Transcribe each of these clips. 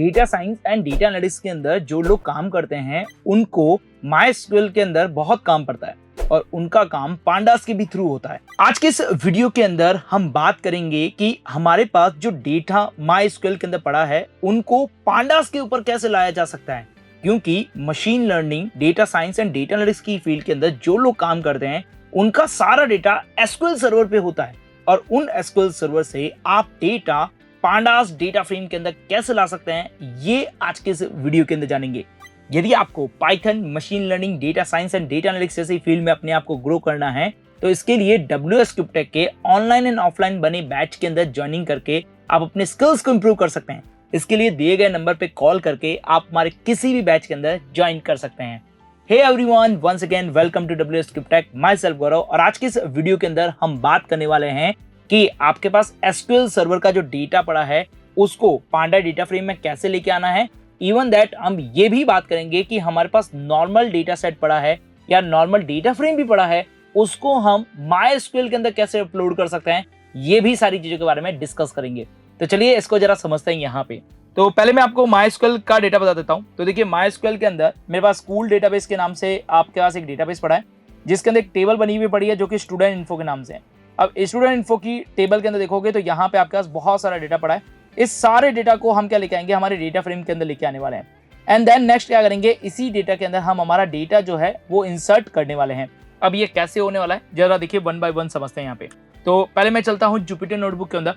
Data science and data analytics के अंदर जो लोग काम करते हैं उनको माइस्क्यूएल के अंदर बहुत काम पड़ता है और उनका काम पांडास के भी थ्रू होता है। आज के इस वीडियो के अंदर हम बात करेंगे कि हमारे पास जो डेटा माइस्क्यूएल के अंदर पड़ा है उनको पांडास के ऊपर कैसे लाया जा सकता है, क्योंकि machine learning, data science and data analytics की फील्ड के अंदर जो लोग काम करते हैं उनका सारा डेटा एसक्यूएल सर्वर पे होता है और उन एसक्यूएल सर्वर से आप डेटा पांडास डेटा फ्रेम के अंदर कैसे ला सकते हैं, ये आज के इस वीडियो के अंदर जानेंगे। यदि आपको Python, machine learning, data science and data analytics जैसी फील्ड में अपने आप को ग्रो करना है तो इसके लिए WSCryptech के ऑनलाइन एंड ऑफलाइन बने बैच के अंदर ज्वाइनिंग करके आप अपने स्किल्स को इंप्रूव कर सकते हैं। इसके लिए दिए गए नंबर पे कॉल करके आप हमारे किसी भी बैच के अंदर ज्वाइन कर सकते हैं। Hey everyone, once again welcome to WSCryptech, myself Gaurav. और आज के इस वीडियो के अंदर हम बात करने वाले हैं कि आपके पास एसक्यूएल सर्वर का जो डेटा पड़ा है उसको पांडा डेटा फ्रेम में कैसे लेके आना है। इवन दैट हम ये भी बात करेंगे कि हमारे पास नॉर्मल डेटा सेट पड़ा है या नॉर्मल डेटा फ्रेम भी पड़ा है, उसको हम माइस्क्यूएल के अंदर कैसे अपलोड कर सकते हैं, ये भी सारी चीजों के बारे में डिस्कस करेंगे। तो चलिए इसको जरा समझते हैं यहाँ पे। तो पहले मैं आपको माइस्क्यूएल का डेटा बता देता हूँ। तो देखिए, माइस्क्यूएल के अंदर मेरे पास स्कूल डेटाबेस के नाम से आपके पास एक डेटाबेस पड़ा है जिसके अंदर एक टेबल बनी हुई पड़ी है जो कि स्टूडेंट इन्फो के नाम से है। अब स्टूडेंट इन्फो की टेबल के अंदर देखोगे तो यहाँ पे आपके पास बहुत सारा डेटा पड़ा है। इस सारे डेटा को हम क्या लेके आएंगे, हमारे डेटा फ्रेम के अंदर लेके आने वाले हैं। एंड देन नेक्स्ट क्या करेंगे, इसी डेटा के अंदर हम हमारा डेटा जो है वो इंसर्ट करने वाले हैं। अब ये कैसे होने वाला है जरा देखिए, वन बाय वन समझते हैं यहाँ पे। तो पहले मैं चलता हूँ जुपिटर नोटबुक के अंदर।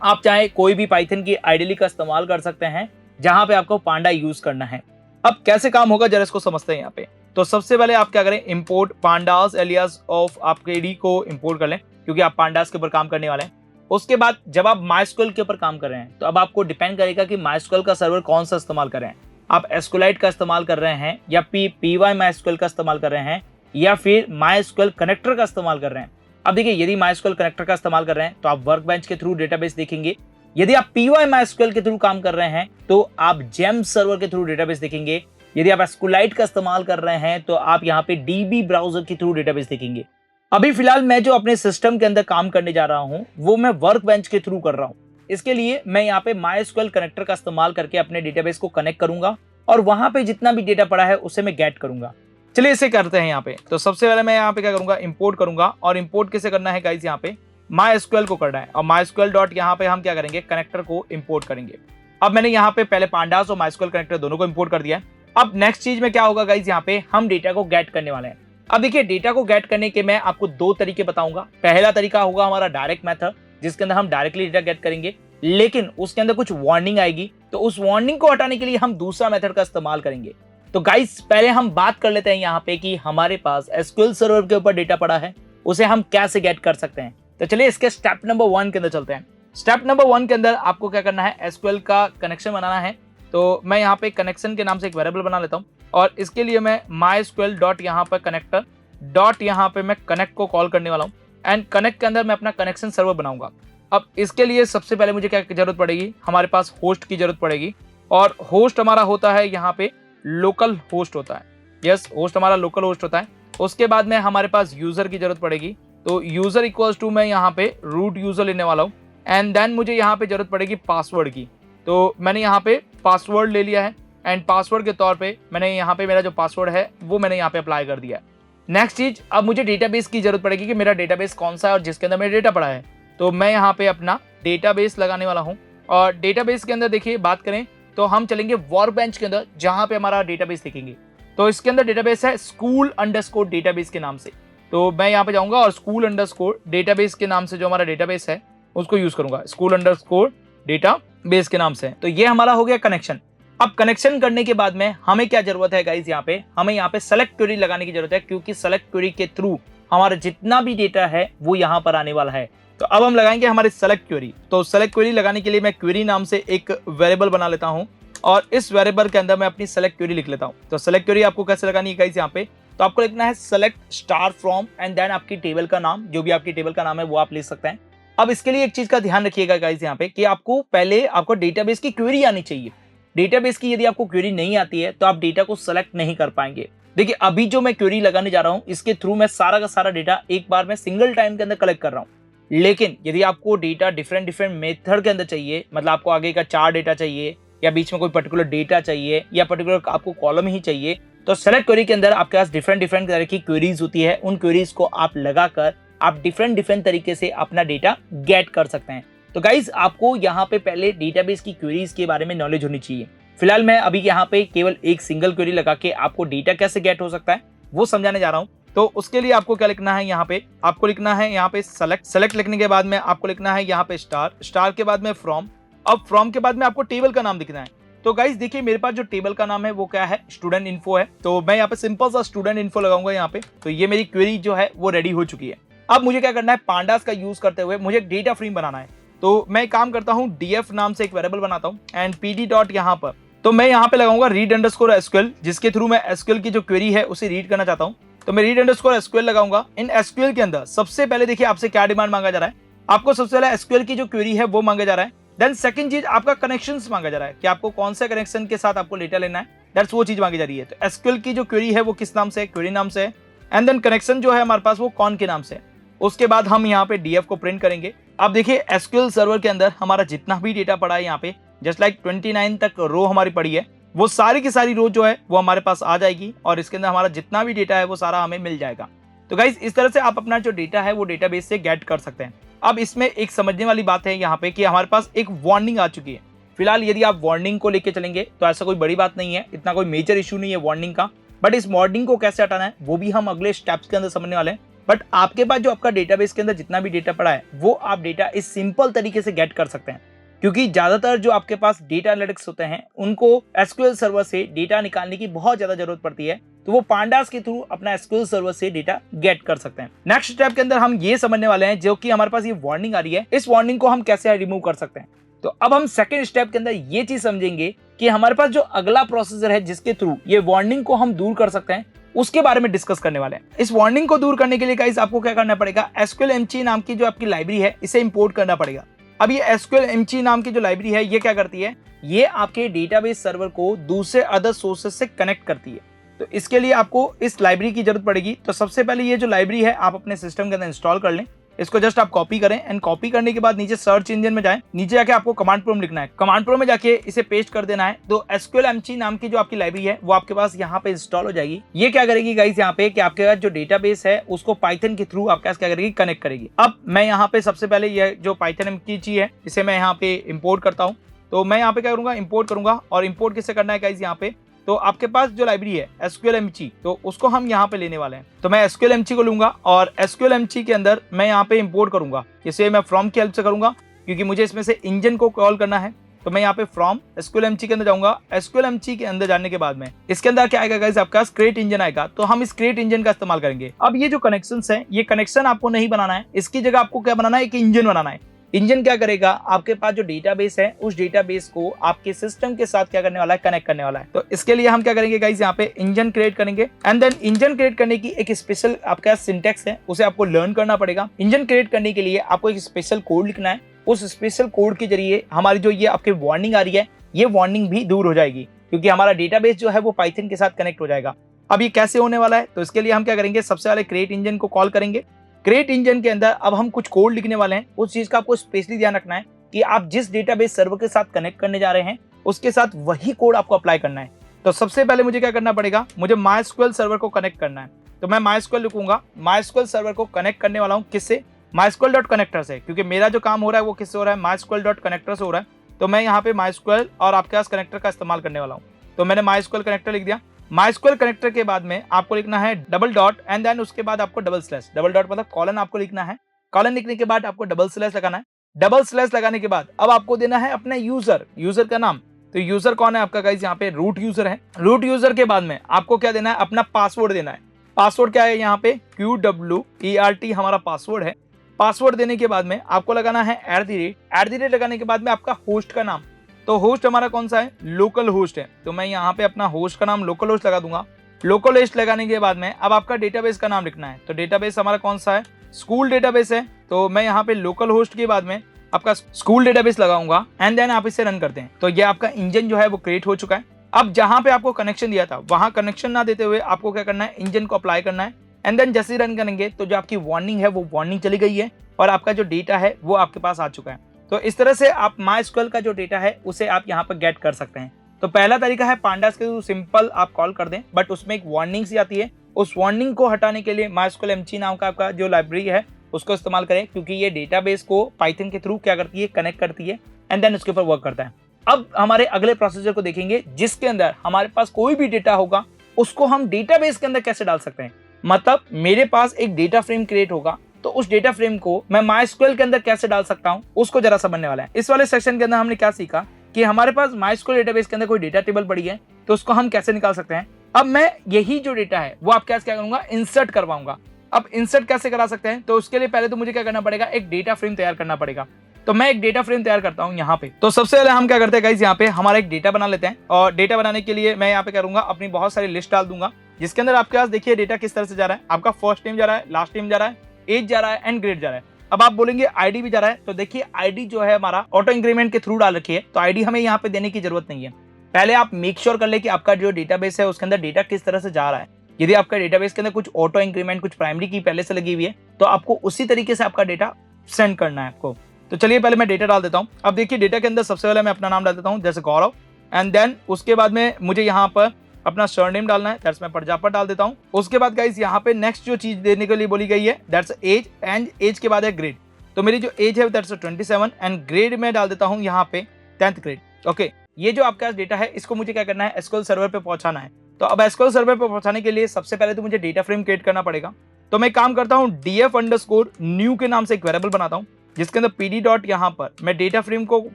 आप चाहे कोई भी पाइथन की आइडियली का इस्तेमाल कर सकते हैं जहां पे आपको पांडा यूज करना है। अब कैसे काम होगा जरा इसको समझते हैं यहाँ पे। तो सबसे पहले आप क्या करें, इंपोर्ट पांडास एलियास ऑफ आपके डी को इंपोर्ट कर लें क्योंकि आप पांडास के ऊपर काम करने वाले हैं। उसके बाद जब आप माइस्क्यूएल के ऊपर काम कर रहे हैं तो अब आपको डिपेंड करेगा कि माइस्क्यूएल का सर्वर कौन सा इस्तेमाल कर रहे हैं। आप एस्क्यूएलाइट का इस्तेमाल कर रहे हैं या पीवाई माइस्क्यूएल का इस्तेमाल कर रहे हैं या फिर माइस्क्यूएल कनेक्टर का इस्तेमाल कर रहे हैं। अब देखिए, यदि माइस्क्यूएल कनेक्टर का इस्तेमाल कर रहे हैं तो आप वर्कबेंच के थ्रू डेटाबेस देखेंगे। यदि आप पीवाई माइस्क्यूएल के थ्रू काम कर रहे हैं तो आप जेम सर्वर के थ्रू डेटाबेस देखेंगे। यदि आप एस्क्यूएलाइट का इस्तेमाल कर रहे हैं तो आप यहाँ पे डीबी ब्राउजर के थ्रू डेटाबेस देखेंगे। अभी फिलहाल मैं जो अपने सिस्टम के अंदर काम करने जा रहा हूँ वो मैं वर्कबेंच के थ्रू कर रहा हूँ। इसके लिए मैं यहाँ पे माइस्क्यूएल कनेक्टर का इस्तेमाल करके अपने डेटाबेस को कनेक्ट करूंगा और वहां पे जितना भी डेटा पड़ा है उसे मैं गेट करूंगा। चलिए इसे करते हैं यहाँ पे। तो सबसे पहले मैं यहाँ पे क्या करूंगा, इंपोर्ट करूंगा। और इंपोर्ट कैसे करना है गाइस, यहाँ पे माइस्क्यूएल को करना है और माइस्क्यूएल डॉट यहाँ पे हम क्या करेंगे, कनेक्टर को इंपोर्ट करेंगे। अब मैंने यहाँ पे पहले पांडास और माइस्क्यूएल कनेक्टर दोनों को इंपोर्ट कर दिया है। अब नेक्स्ट चीज में क्या होगा गाइस, यहाँ पे हम डेटा को गेट करने वाले हैं। अब देखिए, डेटा को गेट करने के मैं आपको दो तरीके बताऊंगा। पहला तरीका होगा हमारा डायरेक्ट मेथड जिसके अंदर हम डायरेक्टली डेटा गेट करेंगे, लेकिन उसके अंदर कुछ वार्निंग आएगी तो उस वार्निंग को हटाने के लिए हम दूसरा मेथड का इस्तेमाल करेंगे। तो गाइस पहले हम बात कर लेते हैं यहाँ पे कि हमारे पास एसक्यूएल सर्वर के ऊपर डेटा पड़ा है, उसे हम कैसे गेट कर सकते हैं। तो चलिए इसके स्टेप नंबर 1 के अंदर चलते हैं। स्टेप नंबर 1 के अंदर आपको क्या करना है, एसक्यूएल का कनेक्शन बनाना है। तो मैं यहाँ पे कनेक्शन के नाम से एक वेरिएबल बना लेता हूँ और इसके लिए मैं माइस्क्यूएल डॉट यहाँ पर कनेक्टर डॉट यहाँ पे मैं कनेक्ट को कॉल करने वाला हूँ। एंड कनेक्ट के अंदर मैं अपना कनेक्शन सर्वर बनाऊंगा। अब इसके लिए सबसे पहले मुझे क्या जरूरत पड़ेगी, हमारे पास होस्ट की जरूरत पड़ेगी और होस्ट हमारा होता है यहाँ पे लोकल होस्ट होता है। यस, होस्ट हमारा लोकल होस्ट होता है। उसके बाद में हमारे पास यूजर की जरूरत पड़ेगी। तो यूजर इक्वल्स टू मैं यहाँ पे रूट यूजर लेने वाला हूँ। एंड देन मुझे यहाँ पे जरूरत पड़ेगी पासवर्ड की। तो मैंने यहाँ पे पासवर्ड ले लिया है एंड पासवर्ड के तौर पे मैंने यहाँ पे मेरा जो पासवर्ड है वो मैंने यहाँ पे अप्लाई कर दिया है। नेक्स्ट चीज, अब मुझे डेटाबेस की जरूरत पड़ेगी कि मेरा डेटाबेस कौन सा है और जिसके अंदर मेरा डेटा पड़ा है। तो मैं यहाँ पे अपना डेटाबेस लगाने वाला हूँ और डेटाबेस के अंदर देखिए बात करें तो हम चलेंगे वर्कबेंच के अंदर जहां पे हमारा डेटाबेस देखेंगे। तो इसके अंदर डेटाबेस है स्कूल अंडरस्कोर डेटाबेस के नाम से। तो मैं यहाँ पे जाऊंगा और स्कूल अंडरस्कोर डेटाबेस के नाम से जो हमारा डेटाबेस है उसको यूज करूंगा, स्कूल अंडरस्कोर डेटाबेस के नाम से। तो ये हमारा हो गया कनेक्शन। अब कनेक्शन करने के बाद में हमें क्या जरूरत है गाइस, यहाँ पे हमें यहाँ पे सेलेक्ट क्वेरी लगाने की जरूरत है क्योंकि सेलेक्ट क्वेरी के थ्रू हमारा जितना भी डेटा है वो यहाँ पर आने वाला है। तो अब हम लगाएंगे हमारी सेलेक्ट क्वेरी। तो सेलेक्ट क्वेरी लगाने के लिए मैं क्वेरी नाम से एक वेरिएबल बना लेता हूं और इस वेरिएबल के अंदर मैं अपनी सेलेक्ट क्वेरी लिख लेता हूं। तो सेलेक्ट क्वेरी आपको कैसे लगानी है गाइस, यहाँ पे तो आपको लिखना है select star from and then आपकी टेबल का नाम, जो भी आपकी टेबल का नाम है वो आप लिख सकते हैं। अब इसके लिए एक चीज का ध्यान रखिएगा गाइस यहाँ पे कि आपको पहले आपको डेटाबेस की क्वेरी आनी चाहिए। डेटाबेस की यदि आपको क्वेरी नहीं आती है तो आप डेटा को सेलेक्ट नहीं कर पाएंगे। देखिए, अभी जो मैं क्वेरी लगाने जा रहा हूं इसके थ्रू मैं सारा का सारा डेटा एक बार में सिंगल टाइम के अंदर कलेक्ट कर रहा हूं। लेकिन यदि आपको डेटा डिफरेंट मेथड के अंदर चाहिए, मतलब आपको आगे का 4 डेटा चाहिए या बीच में कोई पर्टिकुलर डेटा चाहिए या पर्टिकुलर आपको कॉलम ही चाहिए, तो सेलेक्ट क्वेरी के अंदर आपके पास डिफरेंट तरह की क्वेरीज होती है। उन क्वेरीज को आप लगाकर आप डिफरेंट तरीके से अपना डेटा गेट कर सकते हैं। तो गाइज आपको यहाँ पे पहले डेटाबेस की क्वेरीज के बारे में नॉलेज होनी चाहिए। फिलहाल मैं अभी यहाँ पे केवल एक सिंगल क्वेरी लगा के आपको डेटा कैसे गेट हो सकता है वो समझाने जा रहा हूँ। तो उसके लिए आपको क्या लिखना है, यहाँ पे आपको लिखना है यहाँ पे सेलेक्ट लिखने के बाद में आपको लिखना है यहाँ पे स्टार के बाद में फ्रॉम। अब फ्रॉम के बाद में आपको टेबल का नाम लिखना है। तो गाइज देखिए मेरे पास जो टेबल का नाम है वो क्या है, स्टूडेंट इन्फो है। तो मैं यहाँ पे सिंपल सा स्टूडेंट इन्फो लगाऊंगा यहाँ पे। तो ये मेरी क्वेरी जो है वो रेडी हो चुकी है। अब मुझे क्या करना है, पांडास का यूज करते हुए मुझे डेटा फ्रेम बनाना है। तो मैं काम करता हूँ df नाम से एक वेरिएबल बनाता हूँ एंड pd डॉट यहाँ पर, तो मैं यहाँ पे लगाऊंगा रीड अंडरस्कोर एसक्यूएल, जिसके थ्रू मैं एसक्यूएल की जो क्वेरी है उसे रीड करना चाहता हूँ। तो मैं रीड अंडरस्कोर एसक्यूएल लगाऊंगा। इन एसक्यूएल के अंदर सबसे पहले देखिए आपसे क्या डिमांड मांगा जा रहा है, आपको सबसे पहले एसक्यूएल की जो क्वेरी है वो मांगा जा रहा है। देन सेकंड चीज आपका कनेक्शंस मांगा जा रहा है कि आपको कौन से कनेक्शन के साथ आपको डेटा लेना है, दैट्स वो चीज मांगी जा रही है। तो एसक्यूएल की जो क्वेरी है वो किस नाम से है, क्वेरी नाम से है। एंड देन कनेक्शन जो है हमारे पास वो कौन के नाम से है। उसके बाद हम यहाँ पे डीएफ को प्रिंट करेंगे। अब देखिए एसक्यूएल सर्वर के अंदर हमारा जितना भी डेटा पड़ा है यहाँ पे जस्ट लाइक 29 तक रो हमारी पड़ी है, वो सारी की सारी रो जो है वो हमारे पास आ जाएगी और इसके अंदर हमारा जितना भी डेटा है वो सारा हमें मिल जाएगा। तो गाइस इस तरह से आप अपना जो डेटा है वो डेटाबेस से गेट कर सकते हैं। अब इसमें एक समझने वाली बात है यहाँ पे कि हमारे पास एक वार्निंग आ चुकी है। फिलहाल यदि आप वार्निंग को लेके चलेंगे तो ऐसा कोई बड़ी बात नहीं है, इतना कोई मेजर इशू नहीं है वार्निंग का। बट इस वार्निंग को कैसे हटाना है वो भी हम अगले स्टेप्स के अंदर समझने वाले हैं। बट आपके पास जो आपका डेटाबेस के अंदर जितना भी डेटा पड़ा है वो आप डेटा इस सिंपल तरीके से गेट कर सकते हैं, क्योंकि ज्यादातर जो आपके पास डेटा एनालिटिक्स होते हैं उनको एसक्यूएल सर्वर से डेटा निकालने की बहुत ज्यादा जरूरत पड़ती है। तो वो पांडास के थ्रू अपना एसक्यूएल सर्वर से डेटा गेट कर सकते हैं। नेक्स्ट स्टेप के अंदर हम ये समझने वाले हैं जो कि हमारे पास ये वार्निंग आ रही है, इस वार्निंग को हम कैसे रिमूव कर सकते हैं। तो अब हम सेकंड स्टेप के अंदर ये चीज समझेंगे कि हमारे पास जो अगला प्रोसीजर है जिसके थ्रू ये वार्निंग को हम दूर कर सकते हैं उसके बारे में डिस्कस करने वाले हैं। इस वार्निंग को दूर करने के लिए गाइस आपको क्या करना पड़ेगा, SQLmg नाम की जो आपकी लाइब्रेरी है इसे इंपोर्ट करना पड़ेगा। अब ये SQLmg नाम की जो लाइब्रेरी है ये क्या करती है, ये आपके डेटाबेस सर्वर को दूसरे अदर सोर्सेज से कनेक्ट करती है। तो इसके लिए आपको इस लाइब्रेरी की जरूरत पड़ेगी। तो सबसे पहले ये जो लाइब्रेरी है आप अपने सिस्टम के अंदर इंस्टॉल कर लें। इसको जस्ट आप कॉपी करें एंड कॉपी करने के बाद नीचे सर्च इंजन में जाएं, नीचे जाके आपको कमांड प्रोम्प्ट लिखना है, कमांड प्रोम्प्ट में जाके इसे पेस्ट कर देना है। तो SQLmg नाम की जो आपकी लाइब्रेरी है वो आपके पास यहाँ पे इंस्टॉल हो जाएगी। ये क्या करेगी गाइस यहाँ पे कि आपके पास जो डेटाबेस है उसको पाइथन के थ्रू आपके पास क्या करेगी, कनेक्ट करेगी। अब मैं यहाँ पे सबसे पहले ये जो pythonmg है इसे मैं यहाँ पे इंपोर्ट करता हूँ। तो मैं यहाँ पे क्या करूंगा, इंपोर्ट करूंगा। और इंपोर्ट किससे करना है गाइस, यहाँ पे तो आपके पास जो लाइब्रेरी है SQLmg तो उसको हम यहाँ पे लेने वाले हैं। तो मैं SQLmg को लूंगा और SQLmg के अंदर मैं यहाँ पे इंपोर्ट करूंगा। इसे मैं फ्रॉम की हेल्प से करूंगा क्योंकि मुझे इसमें से इंजन को कॉल करना है। तो मैं यहाँ पे फ्रॉम SQLmg के अंदर जाऊंगा। SQLmg के अंदर जाने के बाद में इसके अंदर क्या आएगा गाइस, आपका क्रिएट इंजन आएगा। तो हम इस क्रिएट इंजन का इस्तेमाल करेंगे। अब ये जो कनेक्शंस है ये कनेक्शन आपको नहीं बनाना है, इसकी जगह आपको क्या बनाना है, एक इंजन बनाना है। इंजन क्या करेगा, आपके पास जो डेटाबेस है उस डेटाबेस को आपके सिस्टम के साथ क्या करने वाला है, कनेक्ट करने वाला है। तो इसके लिए हम क्या करेंगे गाइस, यहाँ पे इंजन क्रिएट करेंगे एंड देन इंजन क्रिएट करने की एक स्पेशल आपका सिंटैक्स है उसे आपको लर्न करना पड़ेगा। इंजन क्रिएट करने के लिए आपको एक स्पेशल कोड लिखना है। उस स्पेशल कोड के जरिए हमारी जो ये आपकी वार्निंग आ रही है ये वार्निंग भी दूर हो जाएगी, क्योंकि हमारा डेटाबेस जो है वो पाइथन के साथ कनेक्ट हो जाएगा। अब ये कैसे होने वाला है, तो इसके लिए हम क्या करेंगे, सबसे पहले क्रिएट इंजन को कॉल करेंगे। क्रिएट इंजन के अंदर अब हम कुछ कोड लिखने वाले हैं। उस चीज का आपको स्पेशली ध्यान रखना है कि आप जिस डेटाबेस सर्वर के साथ कनेक्ट करने जा रहे हैं उसके साथ वही कोड आपको अप्लाई करना है। तो सबसे पहले मुझे क्या करना पड़ेगा, मुझे MySQL सर्वर को कनेक्ट करना है। तो मैं MySQL लिखूंगा। MySQL सर्वर को कनेक्ट करने वाला हूँ किससे, MySQL.connector से, क्योंकि मेरा जो काम हो रहा है वो किससे हो रहा है, MySQL.connector से हो रहा है। तो मैं यहाँ पे MySQL और आपके पास कनेक्टर का इस्तेमाल करने वाला हूँ। तो मैंने MySQL कनेक्टर लिख दिया। MySQL कनेक्टर के बाद में आपको लिखना है डबल डॉट एंड देन उसके बाद आपको डबल स्लैश, डबल डॉट मतलब कॉलन आपको लिखना है। कॉलन लिखने के बाद आपको डबल स्लैश लगाना है। डबल स्लैश लगाने के बाद अब आपको देना है अपने यूजर का नाम। तो यूजर कौन है आपका गाइस, यहाँ पे रूट यूजर है। रूट यूजर के बाद में आपको क्या देना है, अपना पासवर्ड देना है। पासवर्ड क्या है, यहाँ पे QWERT हमारा पासवर्ड है। पासवर्ड देने के बाद में आपको लगाना है @ लगाने के बाद में आपका होस्ट का नाम। तो होस्ट हमारा कौन सा है, लोकल होस्ट है। तो मैं यहाँ पे अपना होस्ट का नाम लोकल होस्ट लगा दूंगा। लोकल होस्ट लगाने के बाद में अब आपका डेटाबेस का नाम लिखना है। तो डेटाबेस हमारा कौन सा है, स्कूल डेटाबेस है। तो मैं यहाँ पे लोकल होस्ट के बाद में आपका स्कूल डेटाबेस लगाऊंगा एंड देन आप इसे रन करते हैं। तो ये आपका इंजन जो है वो क्रिएट हो चुका है। अब जहां पे आपको कनेक्शन दिया था वहां कनेक्शन ना देते हुए आपको क्या करना है, इंजन को अप्लाई करना है एंड देन जैसे ही रन करेंगे तो जो आपकी वार्निंग है वो वार्निंग चली गई है और आपका जो डेटा है वो आपके पास आ चुका है। तो इस तरह से आप MySQL का जो डेटा है उसे आप यहाँ पर गेट कर सकते हैं। तो पहला तरीका है पांडास के थ्रू सिंपल आप कॉल कर दें, बट उसमें एक वार्निंग सी आती है। उस वार्निंग को हटाने के लिए MySQL MG नाम का आपका जो लाइब्रेरी है उसको इस्तेमाल करें, क्योंकि ये डेटाबेस को पाइथन के थ्रू क्या करती है, कनेक्ट करती है एंड देन उसके ऊपर वर्क करता है। अब हमारे अगले प्रोसीजर को देखेंगे, जिसके अंदर हमारे पास कोई भी डेटा होगा उसको हम डेटाबेस के अंदर कैसे डाल सकते हैं। मतलब मेरे पास एक डेटा फ्रेम क्रिएट होगा, तो उस डेटा फ्रेम को मैं MySQL के अंदर कैसे डाल सकता हूं, उसको जरा समझने वाला है। इस वाले सेक्शन के अंदर हमने क्या सीखा कि हमारे पास MySQL डेटाबेस के अंदर कोई डेटा टेबल पड़ी है, तो उसको हम कैसे निकाल सकते हैं। अब मैं यही जो डेटा है वो आपके पास क्या करूंगा, इंसर्ट करवाऊंगा। अब इंसर्ट कैसे करा सकते हैं, तो उसके लिए पहले तो मुझे क्या करना पड़ेगा, एक डेटा फ्रेम तैयार करना पड़ेगा। तो मैं एक डेटा फ्रेम तैयार करता हूं यहाँ पे। तो सबसे पहले हम क्या करते हैं गाइस, यहाँ पे हमारा एक डेटा बना लेते हैं, और डेटा बनाने के लिए मैं यहाँ पे करूंगा अपनी बहुत सारी लिस्ट डाल दूंगा, जिसके अंदर आपके पास देखिए डेटा किस तरह से जा रहा है। आपका फर्स्ट नेम जा रहा है, लास्ट नेम जा रहा है, एज जा रहा है एंड ग्रेड जा रहा है। अब आप बोलेंगे आईडी भी जा रहा है, तो देखिए आईडी जो है हमारा ऑटो इंक्रीमेंट के थ्रू डाल रखी है, तो आईडी हमें यहाँ पे देने की जरूरत नहीं है। पहले आप मेक श्योर कर ले कि आपका जो डेटाबेस है उसके अंदर डेटा किस तरह से जा रहा है। यदि आपका डेटाबेस के अंदर कुछ ऑटो इंक्रीमेंट, कुछ प्राइमरी की पहले से लगी हुई है, तो आपको उसी तरीके से आपका डेटा सेंड करना है आपको। तो चलिए पहले मैं डेटा डाल देता हूं। अब देखिए डेटा के अंदर सबसे पहले मैं अपना नाम डाल देता हूं, जैसे गौरव, एंड देन उसके बाद में मुझे यहाँ पर अपना सरनेम डालना है, दैट्स मैं प्रजापत डाल देता हूं। उसके बाद गाइस यहाँ पे नेक्स्ट जो चीज देने के लिए बोली गई है दैट्स एज, एंड एज के बाद है ग्रेड। तो मेरी जो एज है दैट्स 27 एंड ग्रेड में डाल देता हूं यहाँ पे 10th ग्रेड। ओके, ये जो आपके पास डेटा है इसको मुझे क्या करना है, SQL सर्वर पे पहुंचाना है। तो अब SQL सर्वर पे पहुंचाने के लिए सबसे पहले तो मुझे डेटा फ्रेम क्रिएट करना पड़ेगा। तो मैं काम करता हूँ df_new के नाम से एक वेरिएबल बनाता हूँ, जिसके अंदर pd डॉट यहाँ पर मैं डेटा फ्रेम को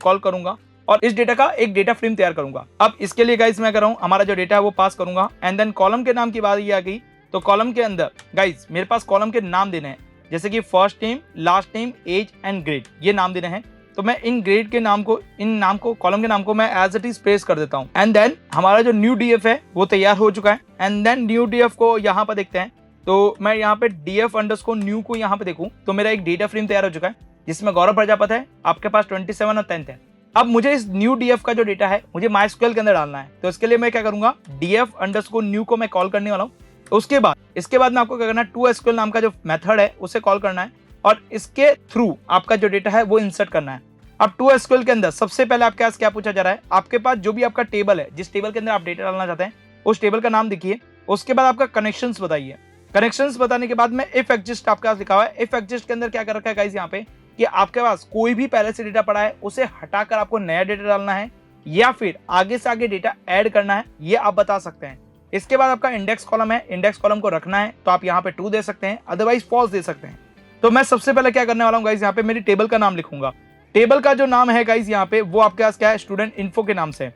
कॉल करूंगा और इस डेटा का एक डेटा फ्रेम तैयार करूंगा। अब इसके लिए गाइस मैं कर रहा हूँ हमारा जो डेटा है वो पास करूंगा, एंड देन कॉलम के नाम की बात ये आ गई। तो कॉलम के अंदर गाइस मेरे पास कॉलम के नाम देने हैं, जैसे कि first name, last name, age and grade, ये नाम देने हैं। तो मैं इन ग्रेड के नाम को, इन नाम को, कॉलम के नाम को मैं एज इट इज पेस्ट कर देता हूँ। एंड देन हमारा जो न्यू डीएफ है वो तैयार हो चुका है। एंड देन न्यू डीएफ को यहाँ पर देखते हैं, तो मैं यहाँ पे df_new को यहाँ पे देखूं तो मेरा एक डेटा फ्रेम तैयार हो चुका है, जिसमें गौरव प्रजापति है, आपके पास 27 और 10th है। अब मुझे इस न्यू डीएफ का जो डेटा है मुझे MySQL के अंदर डालना है। तो इसके लिए मैं क्या करूंगा, df_new को मैं कॉल करने वाला हूँ। उसके बाद इसके बाद में आपको क्या करना है, toSQL नाम का जो मेथड है उसे कॉल करना है, और इसके थ्रू आपका जो डेटा है वो इंसर्ट करना है। अब toSQL के अंदर सबसे पहले आपके पास क्या पूछा जा रहा है, आपके पास जो भी आपका टेबल है, जिस टेबल के अंदर आप डेटा डालना चाहते हैं उस टेबल का नाम देखिए। उसके बाद आपका कनेक्शंस बताइए। कनेक्शंस बताने के बाद में इफ एग्जिस्ट आपके पास लिखा हुआ है। इफ एग्जिस्ट के अंदर क्या कर रखा है गाइस यहाँ पे, कि आपके पास कोई भी पहले से डेटा पड़ा है उसे हटाकर आपको नया डेटा डालना है, या फिर आगे से आगे डेटा ऐड करना है, ये आप बता सकते हैं। इसके बाद आपका इंडेक्स कॉलम है, इंडेक्स कॉलम को रखना है तो आप यहाँ पे 2 दे सकते हैं, अदरवाइज फॉल्स दे सकते हैं। तो मैं सबसे पहले क्या करने वाला हूँ गाइस, यहाँ पे मेरी टेबल का नाम लिखूंगा। टेबल का जो नाम है गाइस यहाँ पे वो आपके पास क्या है, स्टूडेंट इन्फो के नाम से।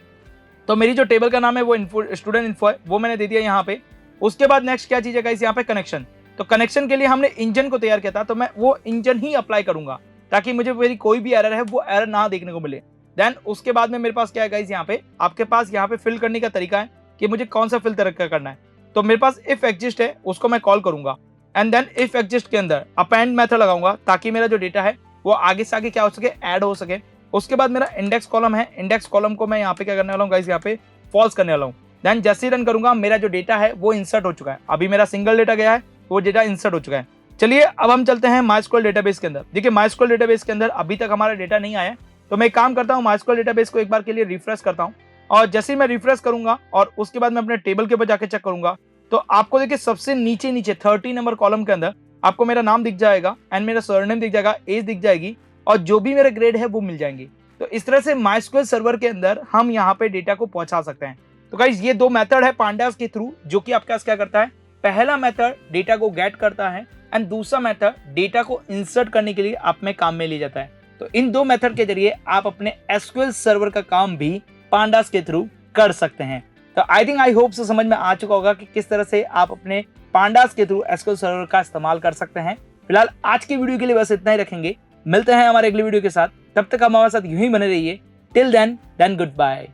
तो मेरी जो टेबल का नाम है वो स्टूडेंट इन्फो है, वो मैंने दे दिया यहाँ पे। उसके बाद नेक्स्ट क्या चीज है गाइस, यहाँ पे कनेक्शन। तो कनेक्शन के लिए हमने इंजन को तैयार किया था, तो मैं वो इंजन ही अप्लाई करूंगा, ताकि मुझे मेरी कोई भी एरर है वो एरर ना देखने को मिले। देन उसके बाद में मेरे पास क्या है गाइस, यहाँ पे आपके पास यहाँ पे फिल करने का तरीका है कि मुझे कौन सा फिल तरीका करना है। तो मेरे पास इफ एग्जिस्ट है, उसको मैं कॉल करूंगा, एंड देन इफ एग्जिस्ट के अंदर अपेंड मेथड लगाऊंगा, ताकि मेरा जो डेटा है वो आगे से आगे क्या हो सके, ऐड हो सके। उसके बाद मेरा इंडेक्स कॉलम है, इंडेक्स कॉलम को मैं यहाँ पे क्या करने वाला हूँ गाइस, यहाँ पे फॉल्स करने वाला हूँ। देन जैसे ही रन करूंगा मेरा जो डेटा है वो इंसर्ट हो चुका है। अभी मेरा सिंगल डेटा गया है, वो डेटा इंसर्ट हो चुका है। चलिए अब हम चलते हैं MySQL डेटाबेस के अंदर। देखिए MySQL डेटाबेस के अंदर अभी तक हमारा डेटा नहीं आया, तो मैं एक काम करता हूँ, MySQL डेटाबेस को एक बार के लिए रिफ्रेश करता हूँ, और जैसे ही मैं रिफ्रेश करूंगा और उसके बाद मैं अपने टेबल के ऊपर जाके चेक करूंगा, तो आपको देखिए सबसे नीचे 30 नंबर कॉलम के अंदर आपको मेरा नाम दिख जाएगा, एंड मेरा सरनेम दिख जाएगा, एज दिख जाएगी, और जो भी मेरे ग्रेड है वो मिल जाएंगे। तो इस तरह से MySQL सर्वर के अंदर हम यहाँ पे डेटा को पहुंचा सकते हैं। तो गाइस ये 2 मेथड है पांडास के थ्रू, जो कि आपके पास क्या करता है, पहला मेथड डेटा को गेट करता है, एंड दूसरा मेथड डेटा को इंसर्ट करने के लिए आप में काम में ले जाता है। तो इन 2 मेथड के जरिए आप अपने SQL सर्वर का काम भी पांडास के थ्रू कर सकते हैं। तो आई होप से समझ में आ चुका होगा कि किस तरह से आप अपने पांडास के थ्रू SQL सर्वर का इस्तेमाल कर सकते हैं। फिलहाल आज की वीडियो के लिए बस इतना ही रखेंगे, मिलते हैं हमारे अगली वीडियो के साथ, तब तक हमारे साथ यूं ही बने रहिए। Till then good bye.